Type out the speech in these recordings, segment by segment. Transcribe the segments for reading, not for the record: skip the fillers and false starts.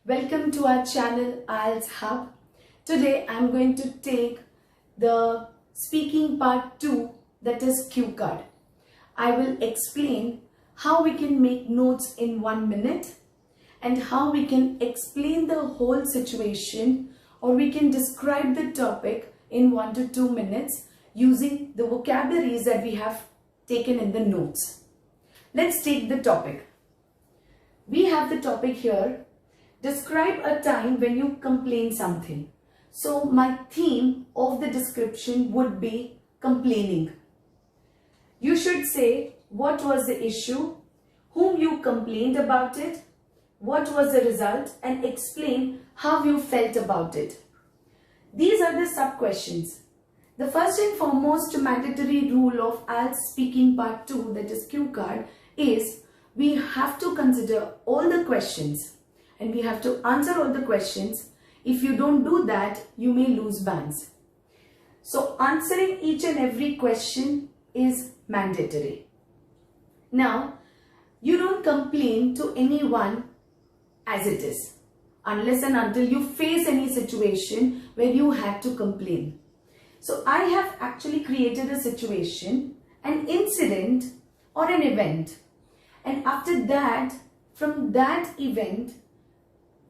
Welcome to our channel IELTS Hub. Today I'm going to take the speaking part 2, that is cue card. I will explain how we can make notes in 1 minute and how we can explain the whole situation, or we can describe the topic in 1 to 2 minutes using the vocabularies that we have taken in the notes. Let's take the topic. We have the topic here. Describe a time when you complain something. So my theme of the description would be complaining. You should say what was the issue, whom you complained about it, what was the result, and explain how you felt about it. These are the sub-questions. The first and foremost mandatory rule of IELTS speaking part 2, that is cue card, is we have to consider all the questions and we have to answer all the questions. If you don't do that, you may lose bands. So answering each and every question is mandatory. Now, you don't complain to anyone as it is, unless and until you face any situation where you had to complain. So I have actually created a situation, an incident or an event. And after that, from that event,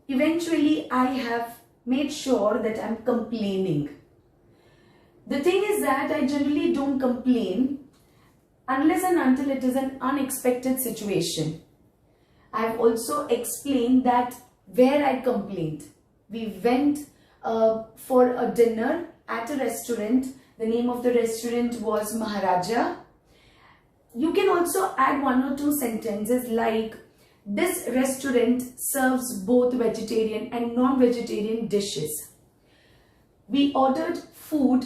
eventually I have made sure that I'm complaining. The thing is that I generally don't complain unless and until it is an unexpected situation. I've also explained that where I complained. We went for a dinner at a restaurant. The name of the restaurant was Maharaja. You can also add 1 or 2 sentences like, this restaurant serves both vegetarian and non-vegetarian dishes. We ordered food.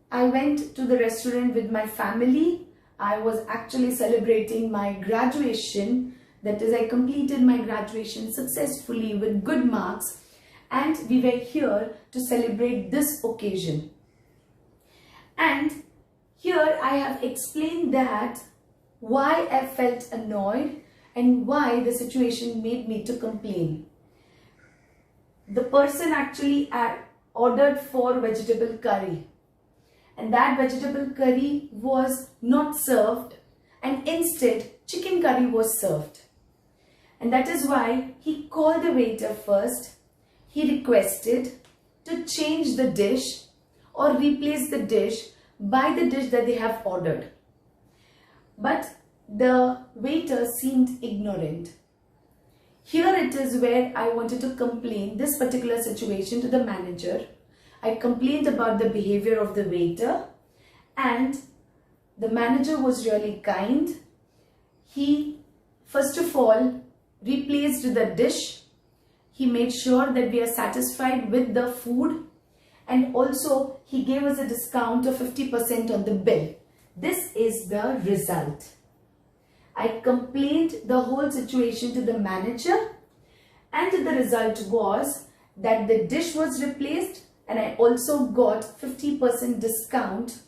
I went to the restaurant with my family. I was actually celebrating my graduation. That is, I completed my graduation successfully with good marks, and we were here to celebrate this occasion. And here I have explained that why I felt annoyed and why the situation made me to complain. The person actually ordered for vegetable curry, and that vegetable curry was not served, and instead chicken curry was served. And that is why he called the waiter first. He requested to change the dish or replace the dish by the dish that they have ordered. But the waiter seemed ignorant. Here it is where I wanted to complain this particular situation to the manager. I complained about the behavior of the waiter, and the manager was really kind. He first of all replaced the dish. He made sure that we are satisfied with the food, and also he gave us a discount of 50% on the bill. This is the result. I complained the whole situation to the manager, and the result was that the dish was replaced and I also got 50% discount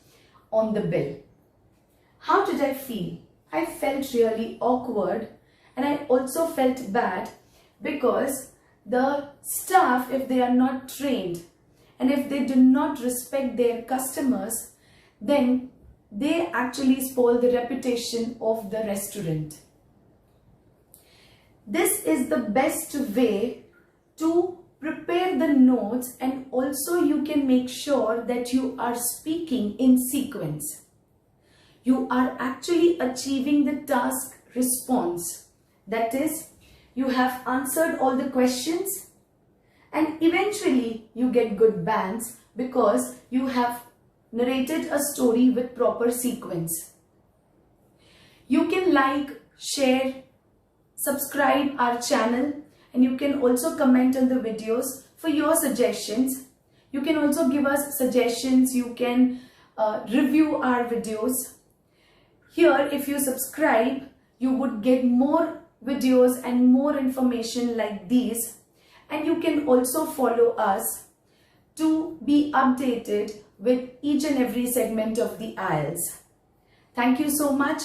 on the bill. How did I feel? I felt really awkward, and I also felt bad because the staff, if they are not trained and if they do not respect their customers, then they actually spoil the reputation of the restaurant. This is the best way to prepare the notes, and also you can make sure that you are speaking in sequence. You are actually achieving the task response. That is, you have answered all the questions and eventually you get good bands because you have narrated a story with proper sequence. You can like, share, subscribe our channel, and you can also comment on the videos for your suggestions. You can also give us suggestions. You can review our videos. Here, if you subscribe, you would get more videos and more information like these, and you can also follow us to be updated with each and every segment of the IELTS. Thank you so much.